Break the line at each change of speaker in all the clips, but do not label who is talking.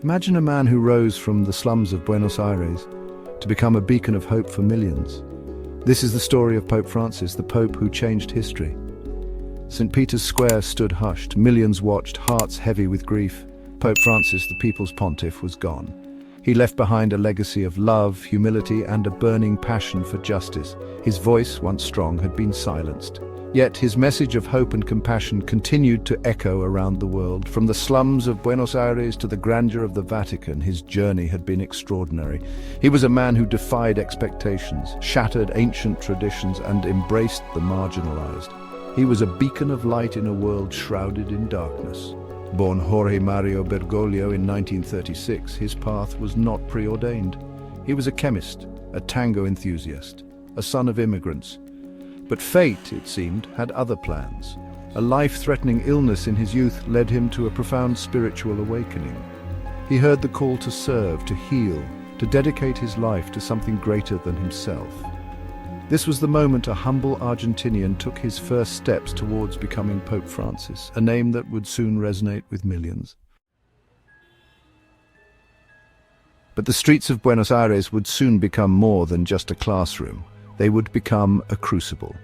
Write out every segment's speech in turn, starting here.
Imagine a man who rose from the slums of Buenos Aires to become a beacon of hope for millions. This is the story of Pope Francis, the Pope who changed history. St. Peter's Square stood hushed, millions watched, hearts heavy with grief. Pope Francis, the people's pontiff, was gone. He left behind a legacy of love, humility, and a burning passion for justice. His voice, once strong, had been silenced. Yet his message of hope and compassion continued to echo around the world. From the slums of Buenos Aires to the grandeur of the Vatican, his journey had been extraordinary. He was a man who defied expectations, shattered ancient traditions, and embraced the marginalized. He was a beacon of light in a world shrouded in darkness. Born Jorge Mario Bergoglio in 1936, his path was not preordained. He was a chemist, a tango enthusiast, a son of immigrants. But fate, it seemed, had other plans. A life-threatening illness in his youth led him to a profound spiritual awakening. He heard the call to serve, to heal, to dedicate his life to something greater than himself. This was the moment a humble Argentinian took his first steps towards becoming Pope Francis, a name that would soon resonate with millions. But the streets of Buenos Aires would soon become more than just a classroom. They would become a crucible.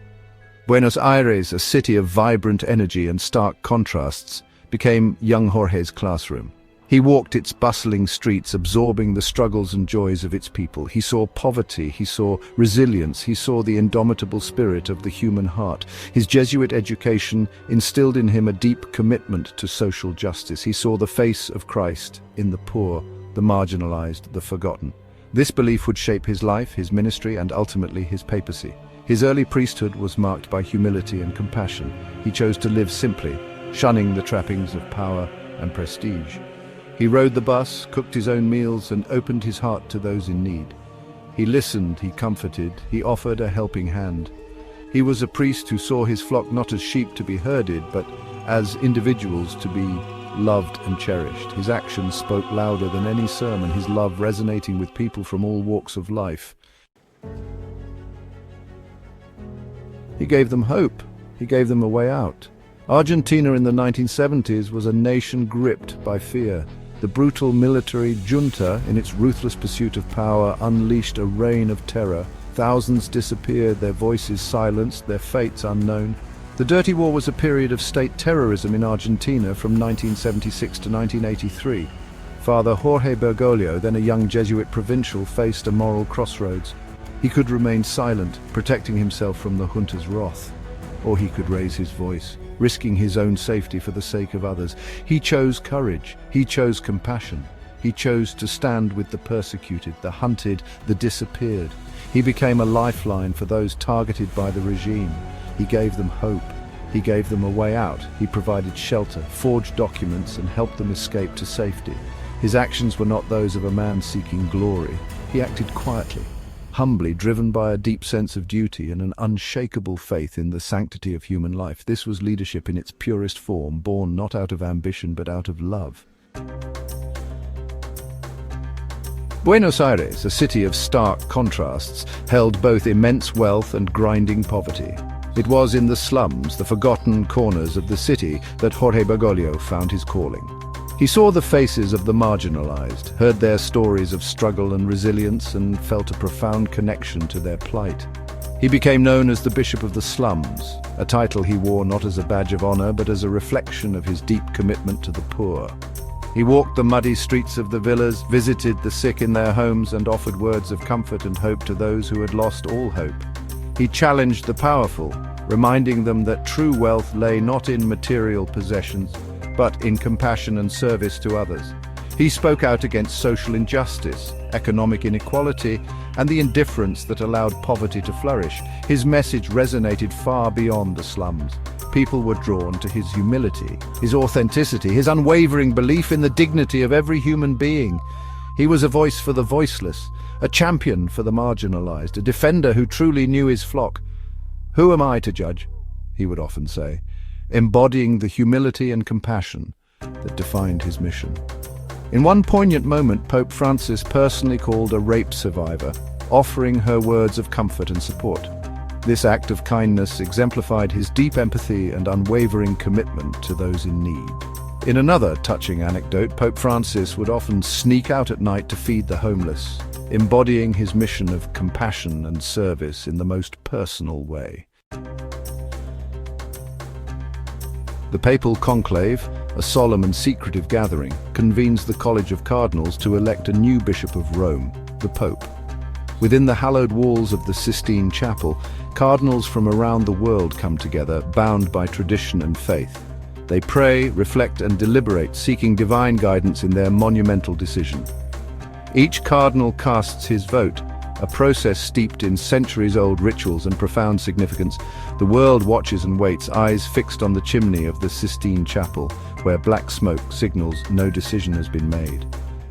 Buenos Aires, a city of vibrant energy and stark contrasts, became young Jorge's classroom. He walked its bustling streets, absorbing the struggles and joys of its people. He saw poverty, he saw resilience, he saw the indomitable spirit of the human heart. His Jesuit education instilled in him a deep commitment to social justice. He saw the face of Christ in the poor, the marginalized, the forgotten. This belief would shape his life, his ministry, and ultimately his papacy. His early priesthood was marked by humility and compassion. He chose to live simply, shunning the trappings of power and prestige. He rode the bus, cooked his own meals, and opened his heart to those in need. He listened, he comforted, he offered a helping hand. He was a priest who saw his flock not as sheep to be herded, but as individuals to be loved and cherished. His actions spoke louder than any sermon, his love resonating with people from all walks of life. He gave them hope. He gave them a way out. Argentina in the 1970s was a nation gripped by fear. The brutal military junta, in its ruthless pursuit of power, unleashed a reign of terror. Thousands disappeared, their voices silenced, their fates unknown. The Dirty War was a period of state terrorism in Argentina from 1976 to 1983. Father Jorge Bergoglio, then a young Jesuit provincial, faced a moral crossroads. He could remain silent, protecting himself from the junta's wrath. Or he could raise his voice, risking his own safety for the sake of others. He chose courage. He chose compassion. He chose to stand with the persecuted, the hunted, the disappeared. He became a lifeline for those targeted by the regime. He gave them hope. He gave them a way out. He provided shelter, forged documents, and helped them escape to safety. His actions were not those of a man seeking glory. He acted quietly, humbly, driven by a deep sense of duty and an unshakable faith in the sanctity of human life. This was leadership in its purest form, born not out of ambition but out of love. Buenos Aires, a city of stark contrasts, held both immense wealth and grinding poverty. It was in the slums, the forgotten corners of the city, that Jorge Bergoglio found his calling. He saw the faces of the marginalized, heard their stories of struggle and resilience, and felt a profound connection to their plight. He became known as the Bishop of the Slums, a title he wore not as a badge of honor but as a reflection of his deep commitment to the poor. He walked the muddy streets of the villas, visited the sick in their homes, and offered words of comfort and hope to those who had lost all hope. He challenged the powerful, reminding them that true wealth lay not in material possessions, but in compassion and service to others. He spoke out against social injustice, economic inequality, and the indifference that allowed poverty to flourish. His message resonated far beyond the slums. People were drawn to his humility, his authenticity, his unwavering belief in the dignity of every human being. He was a voice for the voiceless, a champion for the marginalized, a defender who truly knew his flock. "Who am I to judge?" he would often say, embodying the humility and compassion that defined his mission. In one poignant moment, Pope Francis personally called a rape survivor, offering her words of comfort and support. This act of kindness exemplified his deep empathy and unwavering commitment to those in need. In another touching anecdote, Pope Francis would often sneak out at night to feed the homeless, embodying his mission of compassion and service in the most personal way. The papal conclave, a solemn and secretive gathering, convenes the College of Cardinals to elect a new Bishop of Rome, the Pope. Within the hallowed walls of the Sistine Chapel, cardinals from around the world come together, bound by tradition and faith. They pray, reflect, and deliberate, seeking divine guidance in their monumental decision. Each cardinal casts his vote, a process steeped in centuries-old rituals and profound significance. The world watches and waits, eyes fixed on the chimney of the Sistine Chapel, where black smoke signals no decision has been made.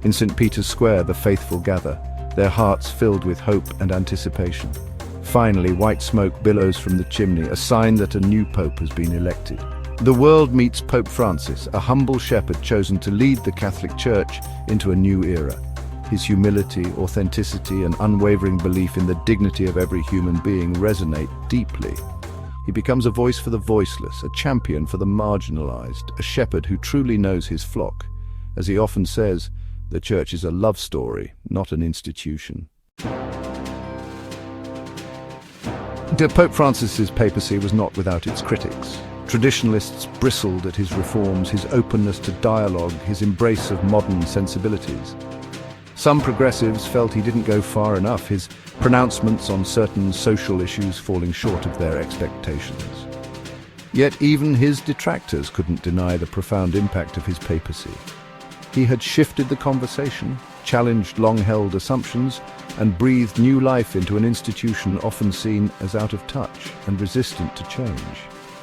In St. Peter's Square, the faithful gather, their hearts filled with hope and anticipation. Finally, white smoke billows from the chimney, a sign that a new pope has been elected. The world meets Pope Francis, a humble shepherd chosen to lead the Catholic Church into a new era. His humility, authenticity, and unwavering belief in the dignity of every human being resonate deeply. He becomes a voice for the voiceless, a champion for the marginalized, a shepherd who truly knows his flock. As he often says, the Church is a love story, not an institution. Pope Francis's papacy was not without its critics. Traditionalists bristled at his reforms, his openness to dialogue, his embrace of modern sensibilities. Some progressives felt he didn't go far enough, his pronouncements on certain social issues falling short of their expectations. Yet even his detractors couldn't deny the profound impact of his papacy. He had shifted the conversation, challenged long-held assumptions, and breathed new life into an institution often seen as out of touch and resistant to change.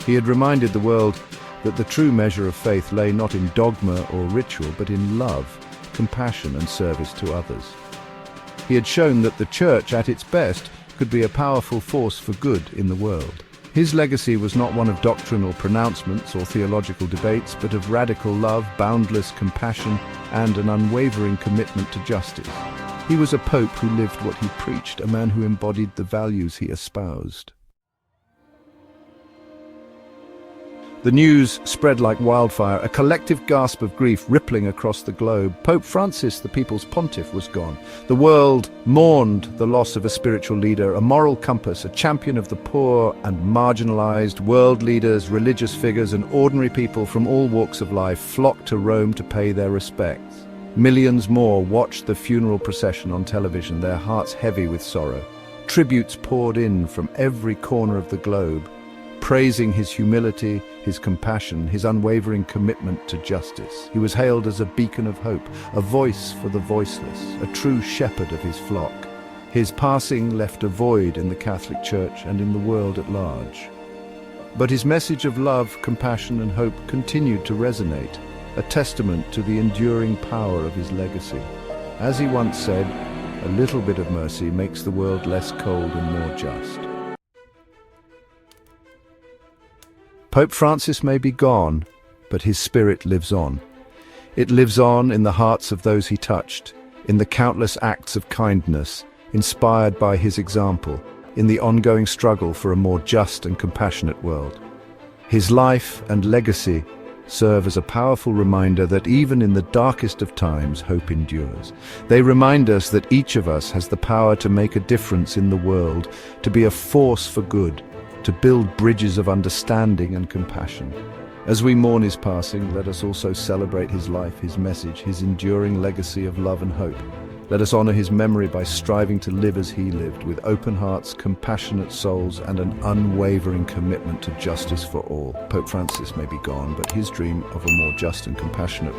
He had reminded the world that the true measure of faith lay not in dogma or ritual, but in love, compassion, and service to others. He had shown that the Church, at its best, could be a powerful force for good in the world. His legacy was not one of doctrinal pronouncements or theological debates, but of radical love, boundless compassion, and an unwavering commitment to justice. He was a pope who lived what he preached, a man who embodied the values he espoused. The news spread like wildfire, a collective gasp of grief rippling across the globe. Pope Francis, the people's pontiff, was gone. The world mourned the loss of a spiritual leader, a moral compass, a champion of the poor and marginalized. World leaders, religious figures, and ordinary people from all walks of life flocked to Rome to pay their respects. Millions more watched the funeral procession on television, their hearts heavy with sorrow. Tributes poured in from every corner of the globe, praising his humility, his compassion, his unwavering commitment to justice. He was hailed as a beacon of hope, a voice for the voiceless, a true shepherd of his flock. His passing left a void in the Catholic Church and in the world at large. But his message of love, compassion, and hope continued to resonate, a testament to the enduring power of his legacy. As he once said, "A little bit of mercy makes the world less cold and more just." Pope Francis may be gone, but his spirit lives on. It lives on in the hearts of those he touched, in the countless acts of kindness, inspired by his example, in the ongoing struggle for a more just and compassionate world. His life and legacy serve as a powerful reminder that even in the darkest of times, hope endures. They remind us that each of us has the power to make a difference in the world, to be a force for good, to build bridges of understanding and compassion. As we mourn his passing, let us also celebrate his life, his message, his enduring legacy of love and hope. Let us honor his memory by striving to live as he lived, with open hearts, compassionate souls, and an unwavering commitment to justice for all. Pope Francis may be gone, but his dream of a more just and compassionate